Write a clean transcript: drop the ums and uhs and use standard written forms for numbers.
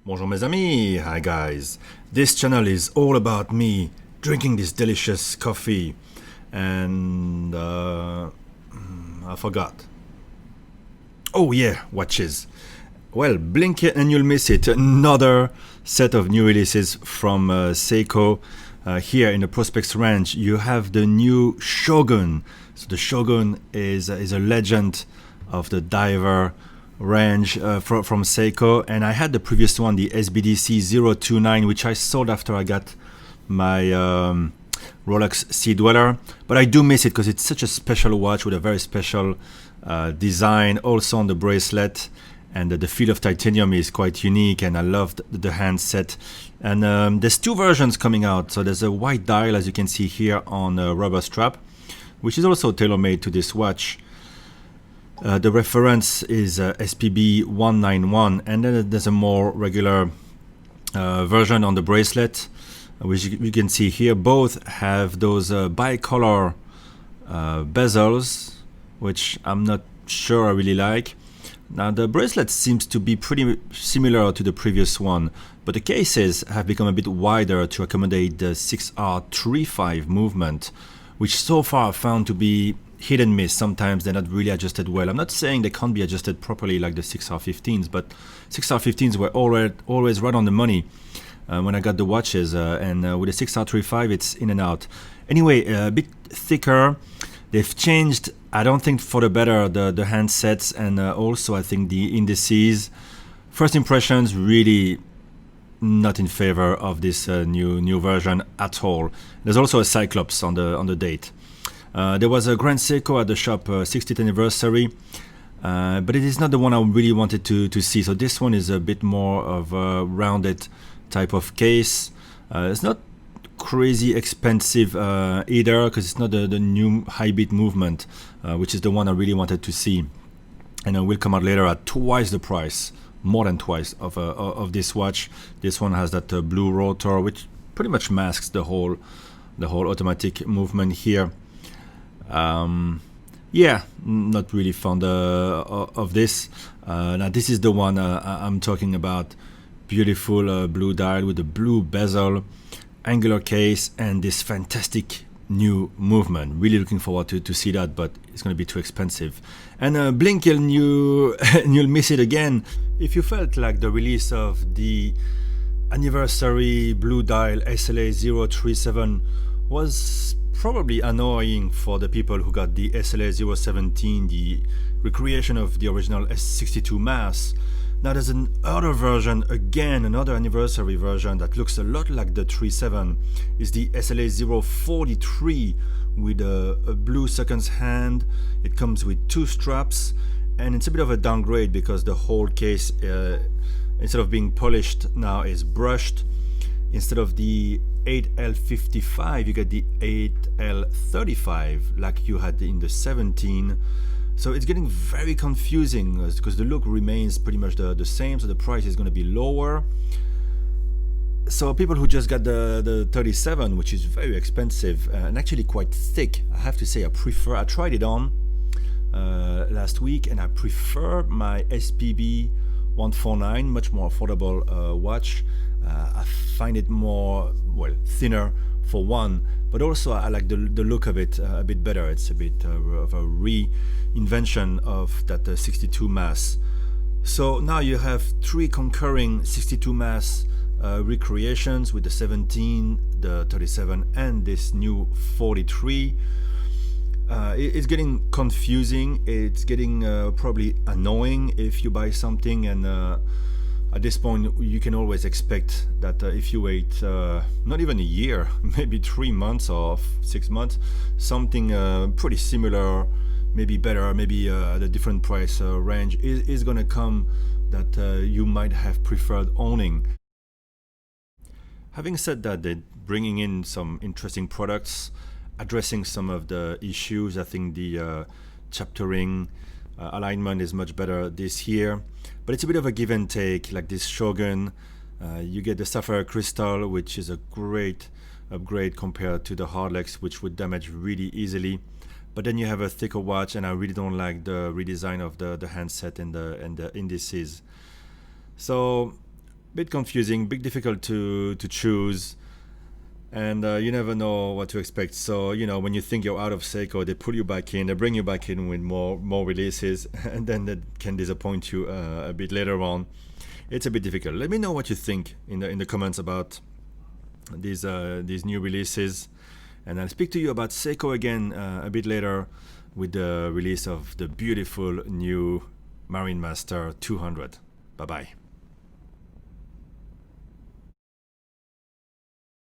Bonjour mes amis, hi guys. This channel is all about me drinking this delicious coffee and I forgot. Oh yeah, watches. Well, blink it and you'll miss it. Another set of new releases from Seiko. Here in the Prospects range, you have the new Shogun. So the Shogun is a legend of the diver range from Seiko, and I had the previous one, the SBDC029, which I sold after I got my Rolex Sea Dweller, but I do miss it because it's such a special watch with a very special design also on the bracelet, and the feel of titanium is quite unique, and I loved the handset. And there's two versions coming out. So there's a white dial, as you can see here, on a rubber strap, which is also tailor-made to this watch. The reference is SPB 191, and then there's a more regular version on the bracelet, which you can see here. Both have those bicolor bezels, which I'm not sure I really like. Now the bracelet seems to be pretty similar to the previous one, but the cases have become a bit wider to accommodate the 6R35 movement, which so far I've found to be hit and miss. Sometimes they're not really adjusted well. I'm not saying they can't be adjusted properly like the 6R15s, but 6R15s were always right on the money when I got the watches, and with the 6R35 it's in and out. Anyway, a bit thicker. They've changed, I don't think for the better, the handsets, and also I think the indices. First impressions, really not in favor of this new version at all. There's also a Cyclops on the date. There was a Grand Seiko at the shop 60th anniversary, but it is not the one I really wanted to see. So this one is a bit more of a rounded type of case. It's not crazy expensive either, because it's not the new high beat movement, which is the one I really wanted to see, and it will come out later at twice the price, more than twice of this watch. This one has that blue rotor, which pretty much masks the whole automatic movement here. Yeah, not really fond of this. Now this is the one I'm talking about. Beautiful blue dial with the blue bezel, angular case, and this fantastic new movement. Really looking forward to see that, but it's going to be too expensive. And blink and you'll miss it again. If you felt like the release of the anniversary blue dial SLA037 was probably annoying for the people who got the SLA017, the recreation of the original S62 mass. Now there's another version, again another anniversary version that looks a lot like the 37. Is the SLA043 with a blue seconds hand. It comes with two straps, and it's a bit of a downgrade because the whole case, instead of being polished, now is brushed. Instead of the 8L55, you get the 8L35 like you had in the 17. So it's getting very confusing because the look remains pretty much the same, so the price is going to be lower. So people who just got the 37, which is very expensive and actually quite thick, I have to say, I tried it on last week, and I prefer my SPB 149, much more affordable watch. I find it more, well, thinner for one, but also I like the look of it a bit better. It's a bit of a reinvention of that 62 mass. So now you have three concurring 62 mass recreations with the 17, the 37, and this new 43. It's getting confusing. It's getting probably annoying if you buy something, and at this point you can always expect that if you wait not even a year, maybe 3 months or 6 months, something pretty similar, maybe better, maybe at a different price range is going to come that you might have preferred owning. Having said that, they're bringing in some interesting products, addressing some of the issues. I think the chaptering alignment is much better this year, but it's a bit of a give and take. Like this Shogun, you get the sapphire crystal, which is a great upgrade compared to the Hardlex, which would damage really easily. But then you have a thicker watch, and I really don't like the redesign of the handset and the indices. So bit confusing, bit difficult to choose, and you never know what to expect. So when you think you're out of Seiko, they pull you back in, they bring you back in with more releases, and then that can disappoint you a bit later on. It's a bit difficult. Let me know what you think in the comments about these new releases, and I'll speak to you about Seiko again a bit later with the release of the beautiful new Marine Master 200. Bye bye.